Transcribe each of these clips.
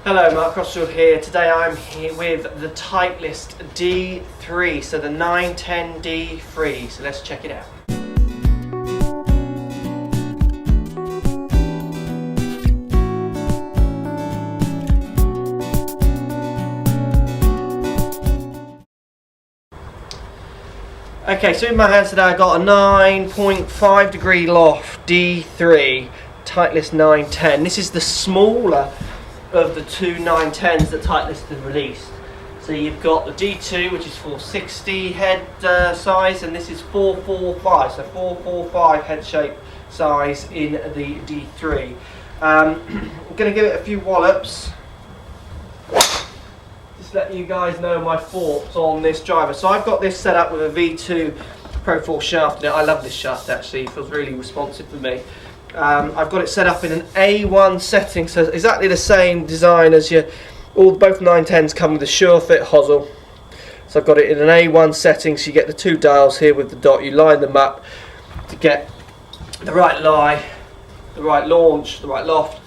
Hello, Mark Crossfield here. Today I'm here with the Titleist D3, so the 910 D3, so let's check it out. Okay, so in my hands today I got a 9.5 degree loft D3 Titleist 910. This is the smaller of the two 910s that Titleist have released. So you've got the D2, which is 460 head size, and this is 445, so 445 head shape size in the D3. I'm going to give it a few wallops. Just let you guys know my thoughts on this driver. So I've got this set up with a V2 Pro 4 shaft in it. I love this shaft actually, it feels really responsive for me. I've got it set up in an A1 setting, so exactly the same design as both 910s come with a SureFit hosel. So I've got it in an A1 setting, so you get the two dials here with the dot, you line them up to get the right lie, the right launch, the right loft,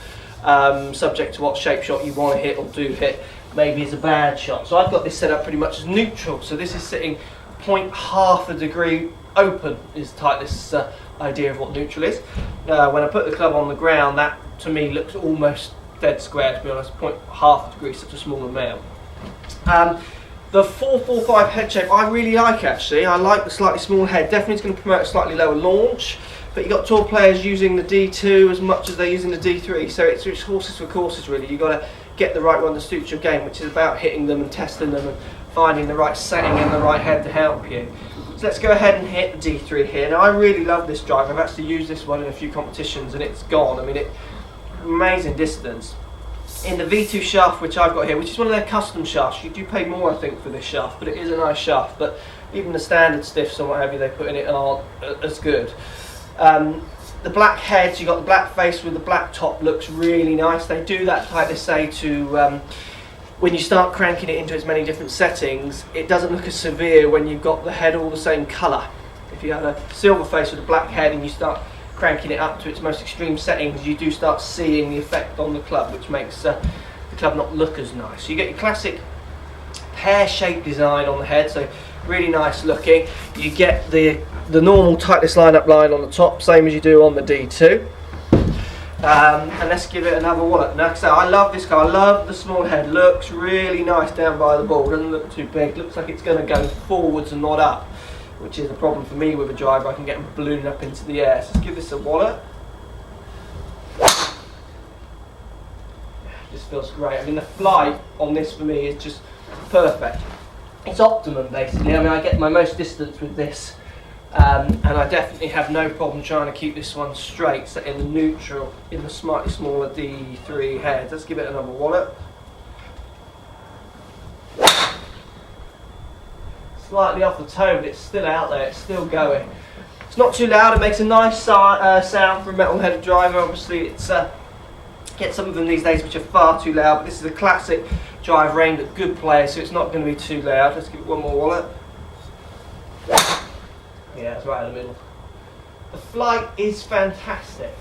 subject to what shape shot you want to hit or do hit, maybe it's a bad shot. So I've got this set up pretty much as neutral, so this is sitting 0.5 degree open is Titleist's idea of what neutral is. When I put the club on the ground, that to me looks almost dead square, to be honest. 0.5 degree, such a small amount. The 445 head shape I really like actually. I like the slightly smaller head. Definitely it's going to promote a slightly lower launch, but you've got tour players using the D2 as much as they're using the D3, so it's horses for courses really. You've got to get the right one that suits your game, which is about hitting them and testing them and finding the right setting and the right head to help you. So let's go ahead and hit the D3 here. Now I really love this driver. I've actually used this one in a few competitions and it's gone. I mean, amazing distance. In the V2 shaft which I've got here, which is one of their custom shafts, you do pay more I think for this shaft, but it is a nice shaft. But even the standard stiffs and what have you they put in it aren't as good. The black heads, you've got the black face with the black top, looks really nice. They do that, like they say, to when you start cranking it into as many different settings, it doesn't look as severe when you've got the head all the same colour. If you have a silver face with a black head and you start cranking it up to its most extreme settings, you do start seeing the effect on the club, which makes the club not look as nice. So you get your classic pear-shaped design on the head, so really nice looking. You get the normal Titleist lineup line on the top, same as you do on the D2. And let's give it another wallop. Now, so I love this car. I love the small head. Looks really nice down by the ball. Doesn't look too big. Looks like it's going to go forwards and not up, which is a problem for me with a driver. I can get them ballooning up into the air. So let's give this a wallop. This feels great. I mean, the flight on this for me is just perfect. It's optimum basically. I mean, I get my most distance with this. And I definitely have no problem trying to keep this one straight, so in the neutral, in the slightly smaller D3 head. Let's give it another wallop. Slightly off the toe, but it's still out there, it's still going. It's not too loud, it makes a nice sound for a metal-headed driver. Obviously, it's get some of them these days which are far too loud, but this is a classic driver aimed at good players, so it's not going to be too loud. Let's give it one more wallop. Yeah, it's right in the middle. The flight is fantastic.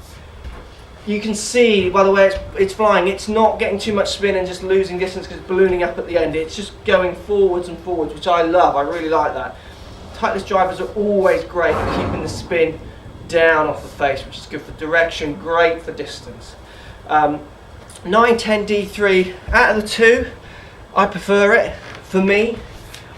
You can see by the way it's flying, it's not getting too much spin and just losing distance because it's ballooning up at the end. It's just going forwards and forwards, which I love. I really like that. Titleist drivers are always great for keeping the spin down off the face, which is good for direction, great for distance. 910 D3, out of the two, I prefer it. For me,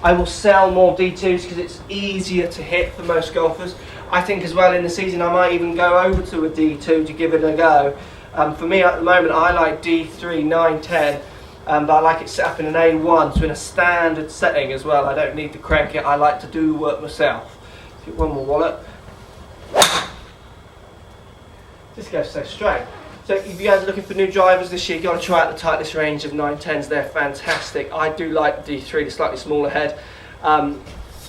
I will sell more D2s because it's easier to hit for most golfers. I think as well in the season I might even go over to a D2 to give it a go. For me at the moment I like D3 910, but I like it set up in an A1, so in a standard setting as well. I don't need to crank it, I like to do the work myself. Let's get one more wallop. This goes so straight. So if you guys are looking for new drivers this year, you've got to try out the Titleist range of 910s. They're fantastic. I do like the D3, the slightly smaller head.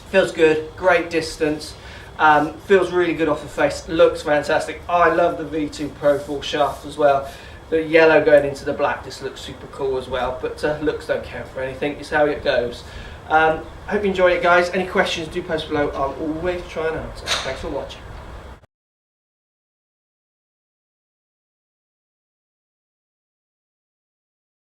Feels good, great distance. Feels really good off the face, looks fantastic. I love the V2 Pro 4 shaft as well. The yellow going into the black, this looks super cool as well, but looks don't count for anything, it's how it goes. Hope you enjoyed it guys. Any questions, do post below, I'll always try and answer. Thanks for watching.